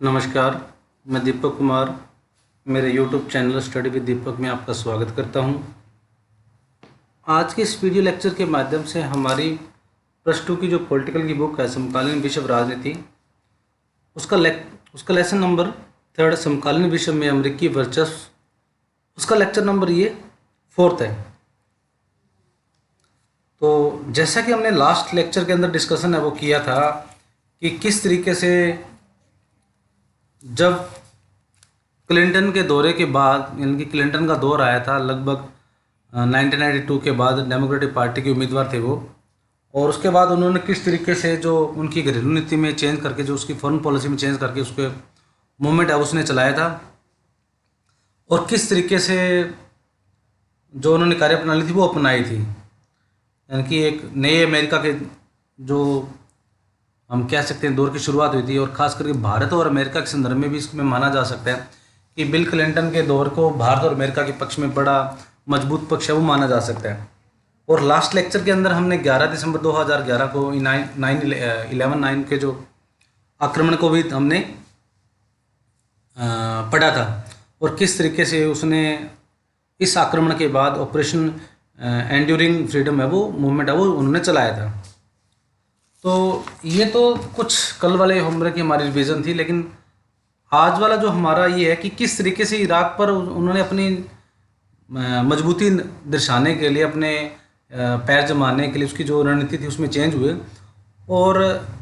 नमस्कार। मैं दीपक कुमार, मेरे यूट्यूब चैनल स्टडी विद दीपक में आपका स्वागत करता हूं। आज के इस वीडियो लेक्चर के माध्यम से हमारी +2 की जो पॉलिटिकल की बुक है समकालीन विश्व राजनीति, उसका लेसन नंबर 3 समकालीन विश्व में अमेरिकी वर्चस्व, उसका लेक्चर नंबर ये 4 है। तो जैसा कि हमने लास्ट लेक्चर के अंदर डिस्कशन है वो किया था कि किस तरीके से जब क्लिंटन के दौरे के बाद, यानी कि क्लिंटन का दौर आया था लगभग 1992 के बाद, डेमोक्रेटिक पार्टी के उम्मीदवार थे वो, और उसके बाद उन्होंने किस तरीके से जो उनकी घरेलू नीति में चेंज करके, जो उसकी फॉरेन पॉलिसी में चेंज करके उसके मूवमेंट है उसने चलाया था, और किस तरीके से जो उन्होंने कार्यप्रणाली थी वो अपनाई थी, यानी कि एक नए अमेरिका के जो हम कह सकते हैं दौर की शुरुआत हुई थी। और ख़ास करके भारत और अमेरिका के संदर्भ में भी इसमें माना जा सकता है कि बिल क्लिंटन के दौर को भारत और अमेरिका के पक्ष में बड़ा मजबूत पक्ष है वो माना जा सकता है। और लास्ट लेक्चर के अंदर हमने 11 दिसंबर 2011 को 9/11 के जो आक्रमण को भी हमने पढ़ा था, और किस तरीके से उसने इस आक्रमण के बाद ऑपरेशन एंड्यूरिंग फ्रीडम है वो मूवमेंट है वो उन्होंने चलाया था। तो ये तो कुछ कल वाले होमवर्क की हमारी रिवीजन थी, लेकिन आज वाला जो हमारा ये है कि किस तरीके से इराक पर उन्होंने अपनी मजबूती दर्शाने के लिए, अपने पैर जमाने के लिए उसकी जो रणनीति थी उसमें चेंज हुए, और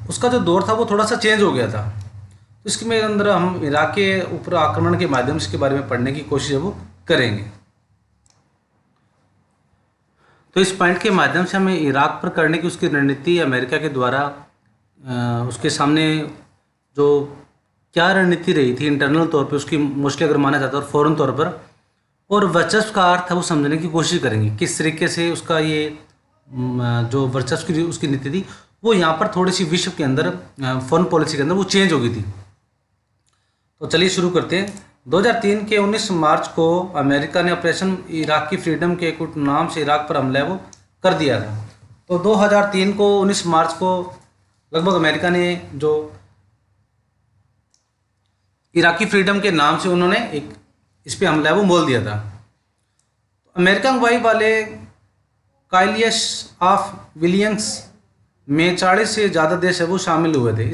उसका जो दौर था वो थोड़ा सा चेंज हो गया था। तो इसके में अंदर हम इराक के ऊपर आक्रमण के माध्यम से इसके बारे में पढ़ने की कोशिश है वो करेंगे। तो इस पॉइंट के माध्यम से हमें इराक पर करने की उसकी रणनीति, अमेरिका के द्वारा उसके सामने जो क्या रणनीति रही थी इंटरनल तौर पे उसकी, मोस्टली अगर माना जाता है, और फॉरेन तौर पर, और वर्चस्व का अर्थ है वो समझने की कोशिश करेंगे। किस तरीके से उसका ये जो वर्चस्व की उसकी नीति थी वो यहाँ पर थोड़ी सी विश्व के अंदर फॉरेन पॉलिसी के अंदर वो चेंज हो गई थी। तो चलिए शुरू करते हैं। 2003 के 19 मार्च को अमेरिका ने ऑपरेशन इराक की फ्रीडम के कुछ नाम से इराक पर हमला वो कर दिया था। तो 2003 को 19 मार्च को लगभग अमेरिका ने जो इराकी फ्रीडम के नाम से उन्होंने एक इस पे हमला वो मोल दिया था। अमेरिकन वाई वाले काइलियस ऑफ विलियम्स में 40 से ज़्यादा देश है वो शामिल हुए थे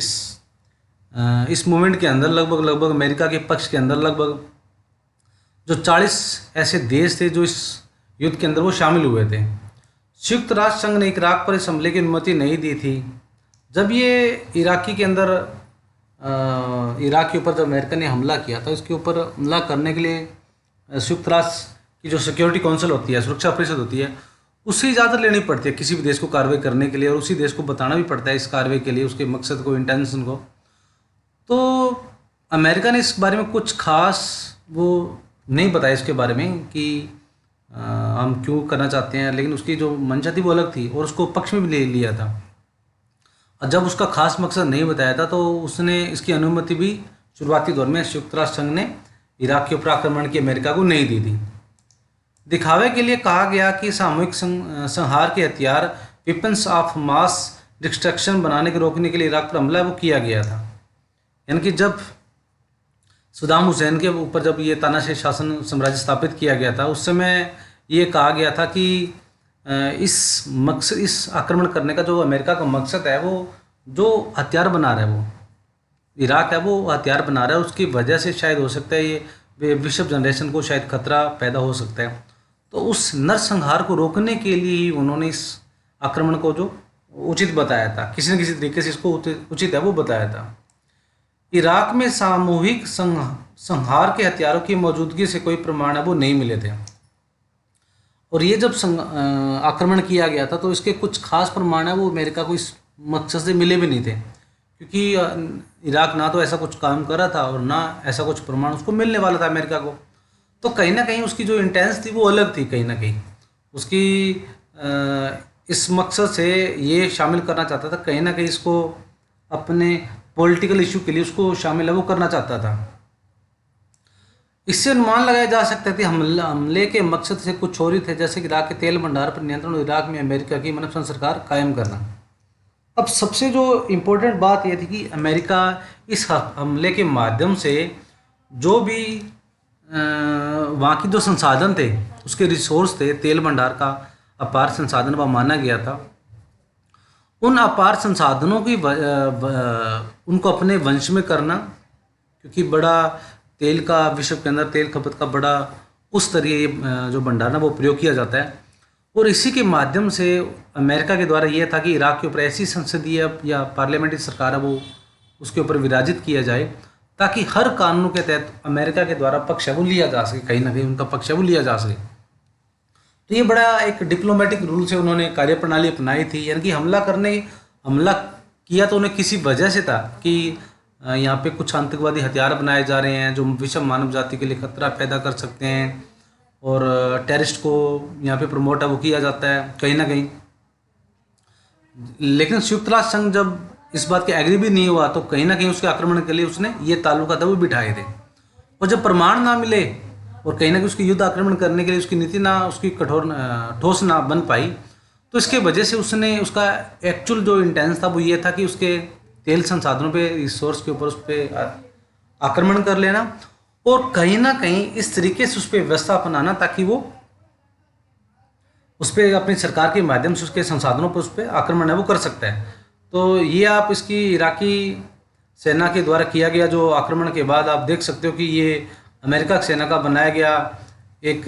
इस मूवमेंट के अंदर। लगभग अमेरिका के पक्ष के अंदर लगभग जो 40 ऐसे देश थे जो इस युद्ध के अंदर वो शामिल हुए थे। संयुक्त राष्ट्र संघ ने इराक पर इस हमले की अनुमति नहीं दी थी। जब ये इराकी के अंदर इराक के ऊपर जब अमेरिका ने हमला किया था, इसके ऊपर हमला करने के लिए संयुक्त राष्ट्र की जो सिक्योरिटी काउंसिल होती है, सुरक्षा परिषद होती है, उससे इजाज़त लेनी पड़ती है किसी भी देश को कार्रवाई करने के लिए, और उसी देश को बताना भी पड़ता है इस कार्रवाई के लिए उसके मकसद को, इंटेंशन को। तो अमेरिका ने इस बारे में कुछ खास वो नहीं बताया इसके बारे में कि हम क्यों करना चाहते हैं, लेकिन उसकी जो मंशा थी वो अलग थी, और उसको पक्ष में भी ले लिया था। और जब उसका खास मकसद नहीं बताया था तो उसने इसकी अनुमति भी शुरुआती दौर में संयुक्त राष्ट्र संघ ने इराक के ऊपर आक्रमण की अमेरिका को नहीं दी थी। दिखावे के लिए कहा गया कि सामूहिक संहार के हथियार, वेपन्स ऑफ मास डिस्ट्रक्शन बनाने के रोकने के लिए इराक पर हमला वो किया गया था। यानी कि जब सद्दाम हुसैन के ऊपर जब ये तानाशाही शासन साम्राज्य स्थापित किया गया था, उस समय ये कहा गया था कि इस आक्रमण करने का जो अमेरिका का मकसद है, वो जो हथियार बना रहा है वो इराक है, वो हथियार बना रहा है, उसकी वजह से शायद हो सकता है ये विश्व जनरेशन को शायद खतरा पैदा हो सकता है। तो उस नरसंहार को रोकने के लिए ही उन्होंने इस आक्रमण को जो उचित बताया था, किसी न किसी तरीके से इसको उचित है वो बताया था। इराक में सामूहिक संहार के हथियारों की मौजूदगी से कोई प्रमाण है वो नहीं मिले थे, और ये जब आक्रमण किया गया था तो इसके कुछ खास प्रमाण है वो अमेरिका को इस मकसद से मिले भी नहीं थे, क्योंकि इराक ना तो ऐसा कुछ काम कर रहा था और ना ऐसा कुछ प्रमाण उसको मिलने वाला था अमेरिका को। तो कहीं ना कहीं उसकी जो इंटेंस थी वो अलग थी, कहीं ना कहीं उसकी इस मकसद से ये शामिल करना चाहता था, कहीं ना कहीं इसको अपने पॉलिटिकल इशू के लिए उसको शामिल है वो करना चाहता था। इससे अनुमान लगाया जा सकता है कि हमले के मकसद से कुछ और ही थे, जैसे कि इराक के तेल भंडार पर नियंत्रण और इराक में अमेरिका की मनपसंद सरकार कायम करना। अब सबसे जो इम्पोर्टेंट बात ये थी कि अमेरिका इस हमले के माध्यम से जो भी वहाँ की जो संसाधन थे, उसके रिसोर्स थे, तेल भंडार का अपार संसाधन वह माना गया था, उन अपार संसाधनों की उनको अपने वंश में करना, क्योंकि बड़ा तेल का विश्व के अंदर तेल खपत का बड़ा उस तरह जो भंडार ना वो प्रयोग किया जाता है। और इसी के माध्यम से अमेरिका के द्वारा यह था कि इराक के ऊपर ऐसी संसदीय या पार्लियामेंट्री सरकार है वो उसके ऊपर विराजित किया जाए, ताकि हर कानून के तहत अमेरिका के द्वारा पक्ष है वो लिया जा सके, कहीं ना कहीं उनका पक्ष है वो लिया जा सके। तो ये बड़ा एक डिप्लोमेटिक रूल से उन्होंने कार्यप्रणाली अपनाई थी, यानी कि हमला किया तो उन्हें किसी वजह से था कि यहाँ पे कुछ आतंकवादी हथियार बनाए जा रहे हैं जो विश्व मानव जाति के लिए खतरा पैदा कर सकते हैं, और टेररिस्ट को यहाँ पे प्रमोट है वो किया जाता है कहीं ना कहीं। लेकिन संयुक्त राष्ट्र संघ जब इस बात के एग्री भी नहीं हुआ तो कहीं ना कहीं उसके आक्रमण के लिए उसने ये ताल्लुका था वो बिठाए थे। और जब प्रमाण ना मिले और कहीं ना कहीं उसकी युद्ध आक्रमण करने के लिए उसकी नीति ना उसकी ठोस ना बन पाई, तो इसके वजह से उसने उसका एक्चुअल जो इंटेंस था वो ये था कि उसके तेल संसाधनों पे, रिसोर्स के ऊपर उस पर आक्रमण कर लेना और कहीं ना कहीं इस तरीके से उस पर व्यवस्था अपनाना ताकि वो उस पर अपनी सरकार के माध्यम से उसके संसाधनों पर उस पर आक्रमण है वो कर सकता है। तो ये आप इसकी इराकी सेना के द्वारा किया गया जो आक्रमण के बाद आप देख सकते हो कि ये अमेरिका सेना का बनाया गया एक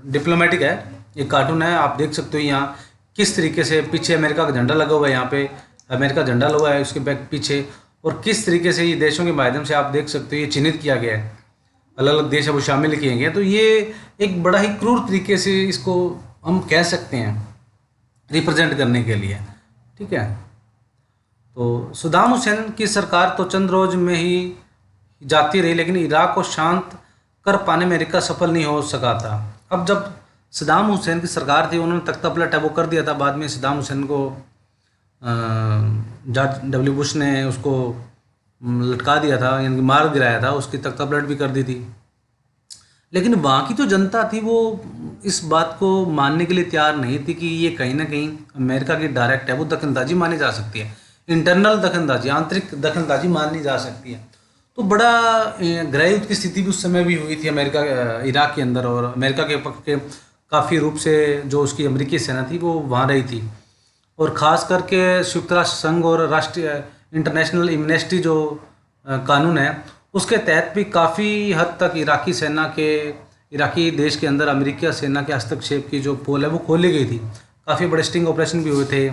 डिप्लोमेटिक है, एक कार्टून है। आप देख सकते हो यहाँ किस तरीके से पीछे अमेरिका का झंडा लगा हुआ है, यहाँ पे अमेरिका झंडा लगा है उसके बैक पीछे, और किस तरीके से ये देशों के माध्यम से आप देख सकते हो ये चिन्हित किया गया है, अलग अलग देश है वो शामिल किए गए। तो ये एक बड़ा ही क्रूर तरीके से इसको हम कह सकते हैं रिप्रेजेंट करने के लिए, ठीक है। तो सद्दाम हुसैन की सरकार तो चंद रोज में ही जाती रही, लेकिन इराक को शांत कर पाने में अमेरिका सफल नहीं हो सका था। अब जब सद्दाम हुसैन की सरकार थी उन्होंने तख्ता पलट है वो कर दिया था, बाद में सद्दाम हुसैन को जॉर्ज डब्ल्यू बुश ने उसको लटका दिया था, यानी कि मार गिराया था, उसकी तख्ता पलट भी कर दी थी। लेकिन वहाँ की जो जनता थी वो इस बात को मानने के लिए तैयार नहीं थी कि ये कहीं ना कहीं अमेरिका की डायरेक्ट है वो दखलंदाजी मानी जा सकती है, इंटरनल दखलंदाजी, आंतरिक दखलंदाजी मानी जा सकती है। तो बड़ा गृह युद्ध की स्थिति भी उस समय भी हुई थी अमेरिका इराक के अंदर, और अमेरिका के पक्ष के काफ़ी रूप से जो उसकी अमेरिकी सेना थी वो वहाँ रही थी। और ख़ास करके संयुक्त राष्ट्र संघ और राष्ट्रीय इंटरनेशनल एमनेस्टी जो कानून है उसके तहत भी काफ़ी हद तक इराकी देश के अंदर अमेरिकी सेना के हस्तक्षेप की जो पोल है वो खोली गई थी। काफ़ी बड़े स्टिंग ऑपरेशन भी हुए थे,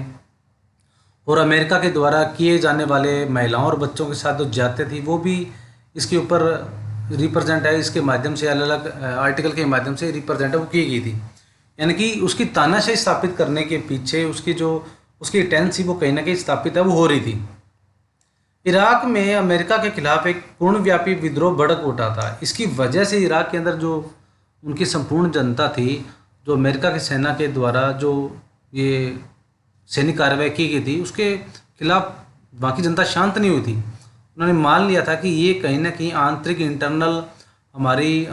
और अमेरिका के द्वारा किए जाने वाले महिलाओं और बच्चों के साथ जो ज्यादती थी वो भी इसके ऊपर रिप्रेजेंट है, इसके माध्यम से अलग अलग आर्टिकल के माध्यम से रिप्रेजेंट है वो की गई थी। यानी कि उसकी तानाशाही स्थापित करने के पीछे उसकी टेंसी वो कहीं ना कहीं स्थापित है वो हो रही थी। इराक में अमेरिका के खिलाफ एक पूर्णव्यापी विद्रोह भड़क उठा था। इसकी वजह से इराक के अंदर जो उनकी संपूर्ण जनता थी, जो अमेरिका की सेना के द्वारा जो ये सैनिक कार्रवाई की गई थी उसके खिलाफ वहाँ की जनता शांत नहीं हुई थी। उन्होंने मान लिया था कि ये कहीं ना कहीं आंतरिक इंटरनल हमारी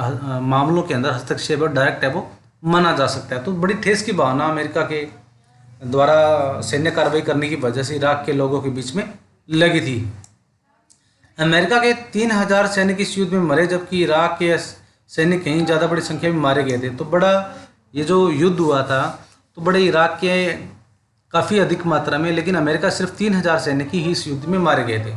मामलों के अंदर हस्तक्षेप और डायरेक्ट है वो माना जा सकता है। तो बड़ी ठेस की भावना अमेरिका के द्वारा सैन्य कार्रवाई करने की वजह से इराक के लोगों के बीच में लगी थी। अमेरिका के 3000 सैनिक इस युद्ध में मरे, जबकि इराक के सैनिक कहीं ज़्यादा बड़ी संख्या में मारे गए थे। तो बड़ा ये जो युद्ध हुआ था तो बड़े इराक के काफ़ी अधिक मात्रा में, लेकिन अमेरिका सिर्फ 3000 सैनिक ही इस युद्ध में मारे गए थे।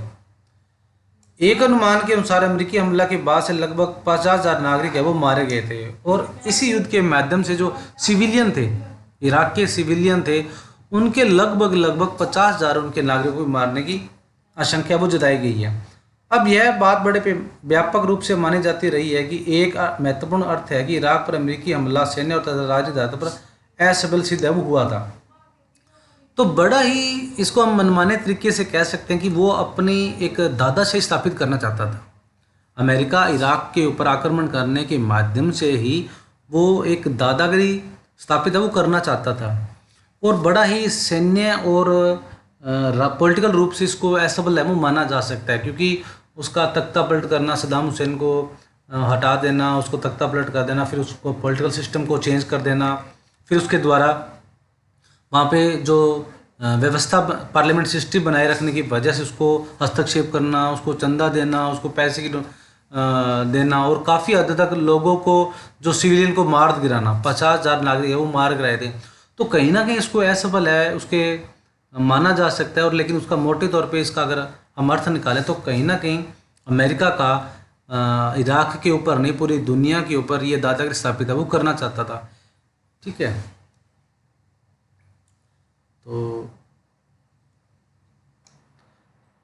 एक अनुमान के अनुसार अमेरिकी हमला के बाद से लगभग 50,000 नागरिक है वो मारे गए थे, और इसी युद्ध के माध्यम से जो सिविलियन थे, इराक के सिविलियन थे, उनके लगभग 50,000 उनके नागरिकों को मारने की आशंका वो जताई गई है। अब यह बात बड़े व्यापक रूप से मानी जाती रही है कि एक महत्वपूर्ण अर्थ है कि इराक पर अमेरिकी हमला सैन्य और राजनीतिक आधार पर असफल सिद्ध है वो हुआ था। तो बड़ा ही इसको हम मनमाने तरीके से कह सकते हैं कि वो अपनी एक दादाशाही स्थापित करना चाहता था। अमेरिका इराक के ऊपर आक्रमण करने के माध्यम से ही वो एक दादागिरी स्थापित है वो करना चाहता था, और बड़ा ही सैन्य और पॉलिटिकल रूप से इसको असफल है वो माना जा सकता है, क्योंकि उसका तख्ता पलट करना, सद्दाम हुसैन को हटा देना, उसको तख्ता पलट कर देना, फिर उसको पॉलिटिकल सिस्टम को चेंज कर देना, फिर उसके द्वारा वहाँ पे जो व्यवस्था पार्लियामेंट सिस्टम बनाए रखने की वजह से उसको हस्तक्षेप करना, उसको चंदा देना, उसको पैसे की देना, और काफ़ी हद तक लोगों को, जो सिविलियन को मार गिराना, 50,000 नागरिक है वो मार गिराए थे। तो कहीं ना कहीं इसको असफल है उसके माना जा सकता है। और लेकिन उसका मोटे तौर पे इसका अगर हम अर्थ निकालें तो कहीं ना कहीं अमेरिका का इराक के ऊपर नहीं, पूरी दुनिया के ऊपर ये दादागिरी स्थापित है वो करना चाहता था। ठीक है, तो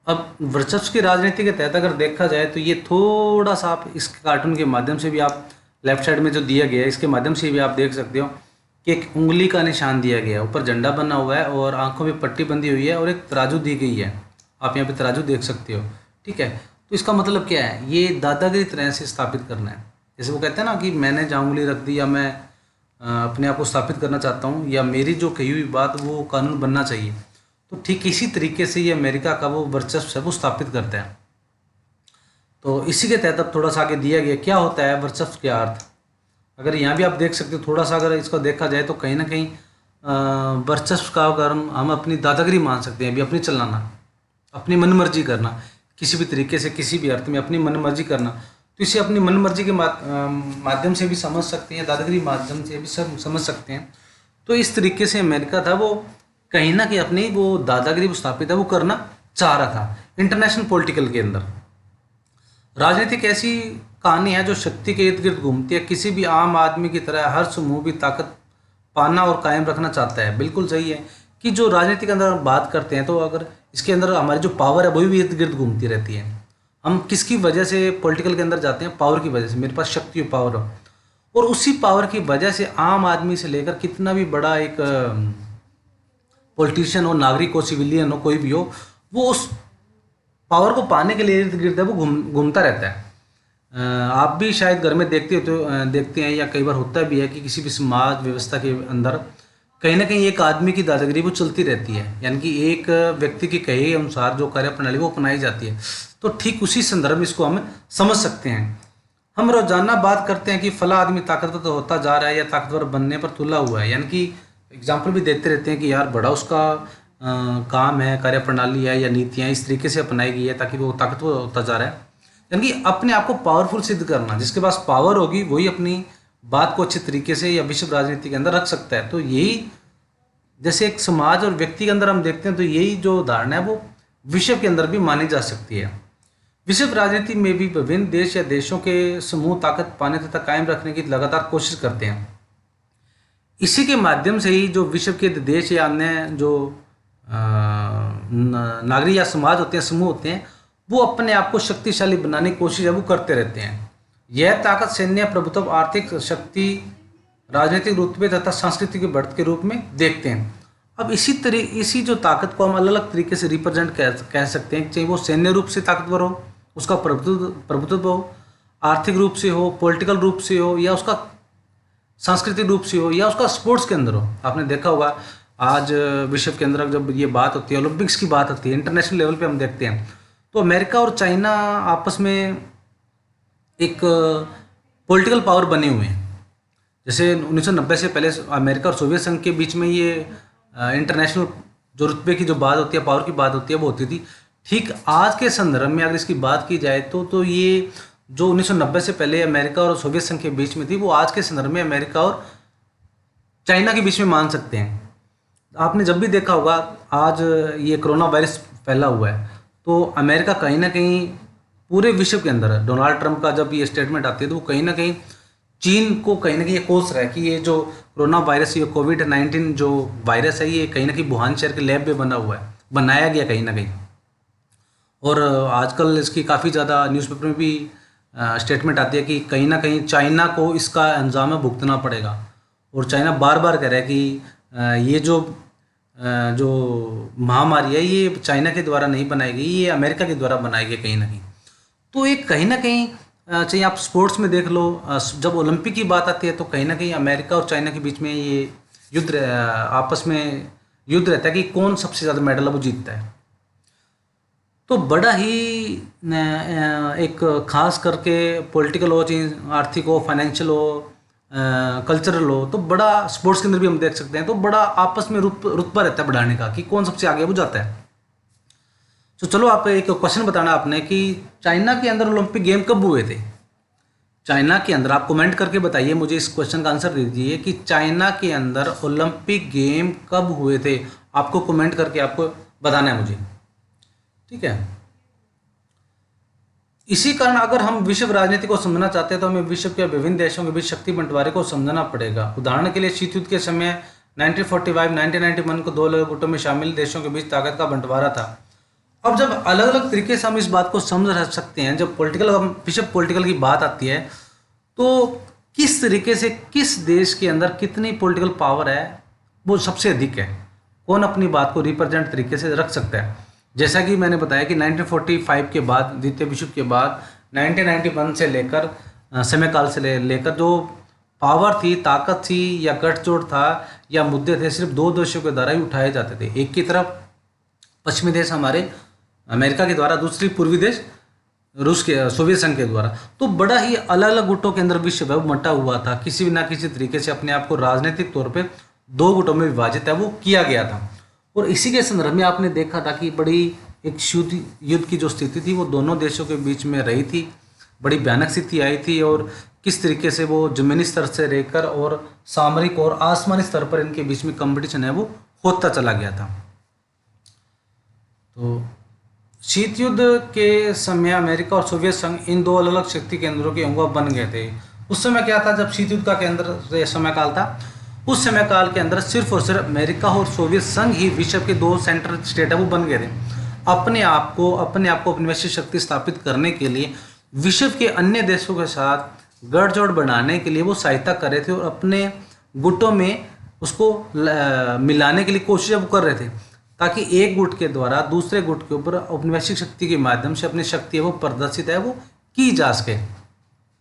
अब वर्चस्व की राजनीति के तहत अगर देखा जाए तो ये थोड़ा सा, आप इस कार्टून के माध्यम से भी, आप लेफ्ट साइड में जो दिया गया है इसके माध्यम से भी आप देख सकते हो कि एक उंगली का निशान दिया गया है, ऊपर झंडा बना हुआ है और आंखों में पट्टी बंधी हुई है और एक तराजू दी गई है। आप यहाँ पे तराजू देख सकते हो। ठीक है, तो इसका मतलब क्या है, ये दादागिरी तरह से स्थापित करना है। जैसे वो कहते हैं ना कि मैंने जहाँ उंगली रख दी, या मैं अपने आप को स्थापित करना चाहता हूँ, या मेरी जो कही हुई बात वो कानून बनना चाहिए। तो ठीक इसी तरीके से ये अमेरिका का वो वर्चस्व है वो स्थापित करता है। तो इसी के तहत अब थोड़ा सा आगे दिया गया क्या होता है वर्चस्व के अर्थ। अगर यहाँ भी आप देख सकते हो, थोड़ा सा अगर इसको देखा जाए तो कहीं ना कहीं वर्चस्व का अगर हम अपनी दादागिरी मान सकते हैं, अभी अपनी चलाना, अपनी मनमर्जी करना, किसी भी तरीके से किसी भी अर्थ में अपनी मनमर्जी करना। तो इसे अपनी मनमर्जी के माध्यम से भी समझ सकते हैं, दादागिरी माध्यम से भी सब समझ सकते हैं। तो इस तरीके से अमेरिका था वो कहीं ना कहीं अपनी वो दादागिरी स्थापित है वो करना चाह रहा था इंटरनेशनल पॉलिटिकल के अंदर। राजनीतिक ऐसी कहानी है जो शक्ति के इर्द गिर्द घूमती है, किसी भी आम आदमी की तरह हर समूह भी ताकत पाना और कायम रखना चाहता है। बिल्कुल सही है कि जो राजनीति के अंदर हम बात करते हैं तो अगर इसके अंदर हमारी जो पावर है वही भी इर्द गिर्द घूमती रहती है। हम किसकी वजह से पॉलिटिकल के अंदर जाते हैं, पावर की वजह से, मेरे पास शक्ति और पावर हो, और उसी पावर की वजह से आम आदमी से लेकर कितना भी बड़ा एक पॉलिटिशियन हो, नागरिक हो, सिविलियन हो, कोई भी हो, वो उस पावर को पाने के लिए इर्द गिर्द वो घूमता रहता है। आप भी शायद घर में देखते हैं या कई बार होता भी है कि किसी भी समाज व्यवस्था के अंदर कहीं ना कहीं एक आदमी की दादागिरी वो चलती रहती है, यानी कि एक व्यक्ति की कहे अनुसार जो कार्यप्रणाली वो अपनाई जाती है। तो ठीक उसी संदर्भ में इसको हम समझ सकते हैं। हम रोजाना बात करते हैं कि फला आदमी ताकतवर तो होता जा रहा है या ताकतवर बनने पर तुला हुआ है, यानी कि एग्जाम्पल भी देते रहते हैं कि यार बड़ा उसका काम है, कार्यप्रणाली है या नीतियाँ इस तरीके से अपनाई गई है ताकि वो ताकतवर होता जा रहा है। यानी कि अपने आप को पावरफुल सिद्ध करना, जिसके पास पावर होगी वही अपनी बात को अच्छे तरीके से या विश्व राजनीति के अंदर रख सकता है। तो यही जैसे एक समाज और व्यक्ति के अंदर हम देखते हैं, तो यही जो धारणा है वो विश्व के अंदर भी मानी जा सकती है। विश्व राजनीति में भी विभिन्न देश या देशों के समूह ताकत पाने तथा कायम रखने की लगातार कोशिश करते हैं। इसी के माध्यम से ही जो विश्व के देश या अन्य जो नागरिक या समाज होते हैं, समूह होते हैं, वो अपने आप को शक्तिशाली बनाने की कोशिश है वो करते रहते हैं। यह ताकत सैन्य प्रभुत्व, आर्थिक शक्ति, राजनीतिक रुतबे तथा सांस्कृतिक बढ़त के रूप में देखते हैं। अब इसी जो ताकत को हम अलग अलग तरीके से रिप्रेजेंट कह सकते हैं, चाहे वो सैन्य रूप से ताकतवर हो, उसका प्रभुत्व हो, आर्थिक रूप से हो, पॉलिटिकल रूप से हो, या उसका सांस्कृतिक रूप से हो, या उसका स्पोर्ट्स के अंदर हो। आपने देखा होगा आज विश्व के अंदर जब ये बात होती है, ओलंपिक्स की बात होती है, इंटरनेशनल लेवल पे हम देखते हैं तो अमेरिका और चाइना आपस में एक पॉलिटिकल पावर बने हुए हैं। जैसे 1990 से पहले अमेरिका और सोवियत संघ के बीच में ये इंटरनेशनल जो रुतबे की जो बात होती है, पावर की बात होती है, वो होती थी। ठीक आज के संदर्भ में अगर इसकी बात की जाए तो ये जो 1990 से पहले अमेरिका और सोवियत संघ के बीच में थी, वो आज के संदर्भ में अमेरिका और चाइना के बीच में मान सकते हैं। आपने जब भी देखा होगा आज ये कोरोना वायरस फैला हुआ है, तो अमेरिका कहीं ना कहीं पूरे विश्व के अंदर, डोनाल्ड ट्रंप का जब ये स्टेटमेंट आती है तो वो कहीं ना कहीं चीन को कहीं ना कहीं ये कोस रहा है कि ये जो कोरोना वायरस, ये कोविड-19 जो वायरस है, ये कहीं ना कहीं वुहान शहर के लैब में बना हुआ है, बनाया गया कहीं ना कहीं। और आजकल इसकी काफ़ी ज़्यादा न्यूज़पेपर में भी स्टेटमेंट आती है कि कहीं ना कहीं चाइना को इसका अंजाम भुगतना पड़ेगा। और चाइना बार बार कह रहा है कि ये जो महामारी है ये चाइना के द्वारा नहीं बनाई गई, ये अमेरिका के द्वारा बनाई गई कहीं ना कहीं। तो एक कहीं ना कहीं चाहे आप स्पोर्ट्स में देख लो, जब ओलंपिक की बात आती है तो कहीं ना कहीं अमेरिका और चाइना के बीच में ये युद्ध, आपस में युद्ध रहता है कि कौन सबसे ज़्यादा मेडल वो जीतता है। तो बड़ा ही एक खास करके पॉलिटिकल हो, चाहे आर्थिक हो, फाइनेंशियल हो, कल्चरल हो, तो बड़ा स्पोर्ट्स के अंदर भी हम देख सकते हैं, तो बड़ा आपस में रुतबा रहता है बढ़ाने का कि कौन सबसे आगे वो जाता है। तो चलो आप एक क्वेश्चन बताना आपने कि चाइना के अंदर ओलंपिक गेम कब हुए थे। चाइना के अंदर आप कमेंट करके बताइए, मुझे इस क्वेश्चन का आंसर दीजिए कि चाइना के अंदर ओलंपिक गेम कब हुए थे। आपको कमेंट करके आपको बताना है मुझे, ठीक है। इसी कारण अगर हम विश्व राजनीति को समझना चाहते हैं तो हमें विश्व के विभिन्न देशों के बीच शक्ति बंटवारे को समझना पड़ेगा। उदाहरण के लिए शीत युद्ध के समय 1945-1991 को दो अलग गुटों में शामिल देशों के बीच ताकत का बंटवारा था। अब जब अलग अलग तरीके से हम इस बात को समझ सकते हैं, जब विश्व पॉलिटिकल की बात आती है तो किस तरीके से किस देश के अंदर कितनी पॉलिटिकल पावर है वो सबसे अधिक है, कौन अपनी बात को रिप्रेजेंट तरीके से रख सकता है। जैसा कि मैंने बताया कि 1945 के बाद, द्वितीय विश्व के बाद 1991 से लेकर समयकाल से लेकर जो पावर थी, ताकत थी या गठजोड़ था या मुद्दे थे, सिर्फ दो देशों के द्वारा ही उठाए जाते थे। एक की तरफ पश्चिमी देश हमारे अमेरिका के द्वारा, दूसरी पूर्वी देश रूस के सोवियत संघ के द्वारा। तो बड़ा ही अलग अलग गुटों के अंदर विश्व है वो बंटा हुआ था, किसी ना किसी तरीके से अपने आप को राजनीतिक तौर पे दो गुटों में विभाजित है वो किया गया था। और इसी के संदर्भ में आपने देखा था कि बड़ी एक युद्ध की जो स्थिति थी वो दोनों देशों के बीच में रही थी, बड़ी भयानक स्थिति आई थी, और किस तरीके से वो जमीनी स्तर से रहकर और सामरिक और आसमानी स्तर पर इनके बीच में कंपटीशन है वो होता चला गया था। तो शीत युद्ध के समय अमेरिका और सोवियत संघ इन दो अलग अलग शक्ति केंद्रों के अंग बन गए थे। उस समय क्या था, जब शीत युद्ध का केंद्र समय काल था, उस समय काल के अंदर सिर्फ और सिर्फ अमेरिका और सोवियत संघ ही विश्व के दो सेंट्रल स्टेट है वो बन गए थे। अपने आप को अपनी वैश्विक शक्ति स्थापित करने के लिए विश्व के अन्य देशों के साथ गठजोड़ बनाने के लिए वो सहायता कर रहे थे और अपने गुटों में उसको मिलाने के लिए कोशिश वो कर रहे थे, ताकि एक गुट के द्वारा दूसरे गुट के ऊपर औपनिवेशिक शक्ति के माध्यम से अपनी शक्ति है वो प्रदर्शित है वो की जा सके,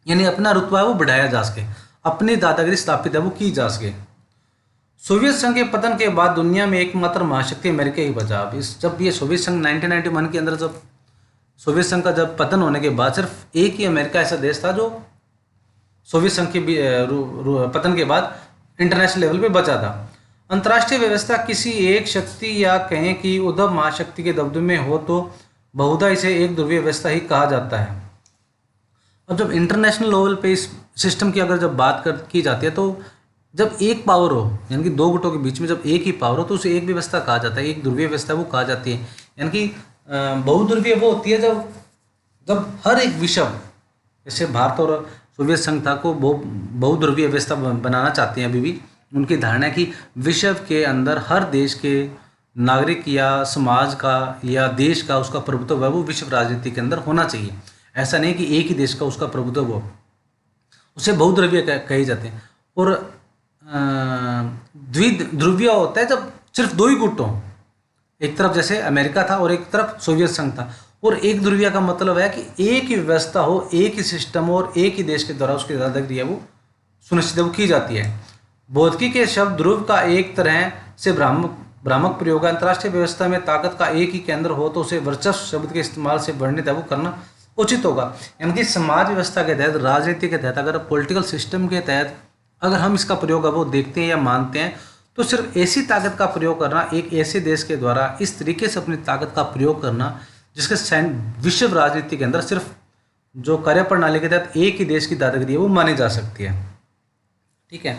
यानी अपना रुतबा है वो बढ़ाया जा सके, अपनी दादागिरी स्थापित है वो की जा सके। सोवियत संघ के पतन के बाद दुनिया में एकमात्र महाशक्ति अमेरिका ही बचा। अब जब ये सोवियत संघ 1991 के अंदर, जब सोवियत संघ का जब पतन होने के बाद सिर्फ एक ही अमेरिका ऐसा देश था जो सोवियत संघ के पतन के बाद इंटरनेशनल लेवल पे बचा था। अंतर्राष्ट्रीय व्यवस्था किसी एक शक्ति या कहें कि उद्धव महाशक्ति के दबदबे में हो तो बहुधा इसे एक ध्रुवीय व्यवस्था ही कहा जाता है। अब जब इंटरनेशनल लेवल पे इस सिस्टम की अगर जब बात की जाती है तो जब एक पावर हो, यानी कि दो गुटों के बीच में जब एक ही पावर हो तो उसे एक व्यवस्था कहा जाता है, एक ध्रुवीय व्यवस्था वो कहा जाती है। यानी कि बहुध्रुवीय वो होती है जब हर एक विश्व, जैसे भारत और सोवियत संघ था को बहुध्रुवीय व्यवस्था बनाना चाहते हैं। अभी भी उनकी धारणा है कि विश्व के अंदर हर देश के नागरिक या समाज का या देश का उसका प्रभुत्व है वो विश्व राजनीति के अंदर होना चाहिए। ऐसा नहीं कि एक ही देश का उसका प्रभुत्व हो, उसे बहुध्रुवीय कहे जाते हैं। और द्विध्रुवीय होता है जब सिर्फ दो ही गुट हों, एक तरफ जैसे अमेरिका था और एक तरफ सोवियत संघ था। और एक ध्रुवीय का मतलब है कि एक ही व्यवस्था हो, एक ही सिस्टम हो और एक ही देश के द्वारा उसकी दादागिरी है वो सुनिश्चित की जाती है। भौतिकी के शब्द ध्रुव का एक तरह से भ्रामक प्रयोग है। अंतर्राष्ट्रीय व्यवस्था में ताकत का एक ही केंद्र हो तो उसे वर्चस्व शब्द के इस्तेमाल से वर्णित है वो करना उचित होगा। यानी कि समाज व्यवस्था के तहत, राजनीति के तहत, अगर पॉलिटिकल सिस्टम के तहत अगर हम इसका प्रयोग वो देखते हैं या मानते हैं तो सिर्फ ऐसी ताकत का प्रयोग करना, एक ऐसे देश के द्वारा इस तरीके से अपनी ताकत का प्रयोग करना जिसके विश्व राजनीति के अंदर सिर्फ जो कार्यप्रणाली के तहत एक ही देश की दादागिरी है वो मानी जा सकती है। ठीक है,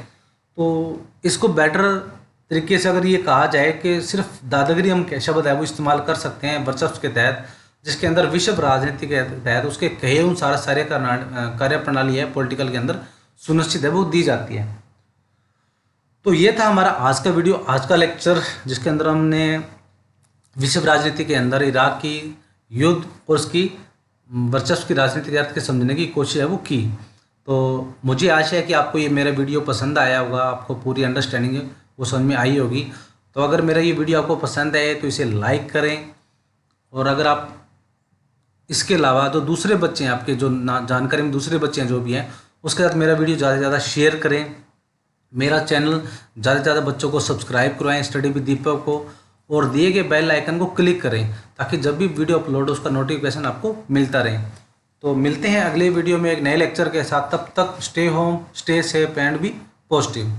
तो इसको बेटर तरीके से अगर ये कहा जाए कि सिर्फ दादागिरी हम शब्द है वो इस्तेमाल कर सकते हैं वर्चस्व के तहत, जिसके अंदर विश्व राजनीति के तहत उसके कहे अनुसार सारे कार्यप्रणाली है पॉलिटिकल के अंदर सुनिश्चित है वो दी जाती है। तो ये था हमारा आज का वीडियो, आज का लेक्चर, जिसके अंदर हमने विश्व राजनीति के अंदर इराक की युद्ध और उसकी वर्चस्व की राजनीति के अर्थ के समझने की कोशिश है वो की। तो मुझे आशा है कि आपको ये मेरा वीडियो पसंद आया होगा, आपको पूरी अंडरस्टैंडिंग वो समझ में आई होगी। तो अगर मेरा ये वीडियो आपको पसंद आए तो इसे लाइक करें, और अगर आप इसके अलावा जो दूसरे बच्चे हैं आपके जो जानकारी में दूसरे बच्चे हैं जो भी हैं उसके साथ मेरा वीडियो ज़्यादा से ज़्यादा शेयर करें। मेरा चैनल ज़्यादा से ज़्यादा बच्चों को सब्सक्राइब करवाएं, स्टडी विद दीपक को, और दिए गए बेल आइकन को क्लिक करें ताकि जब भी वीडियो अपलोड हो उसका नोटिफिकेशन आपको मिलता रहे। तो मिलते हैं अगले वीडियो में एक नए लेक्चर के साथ। तब तक stay home, stay safe and be positive.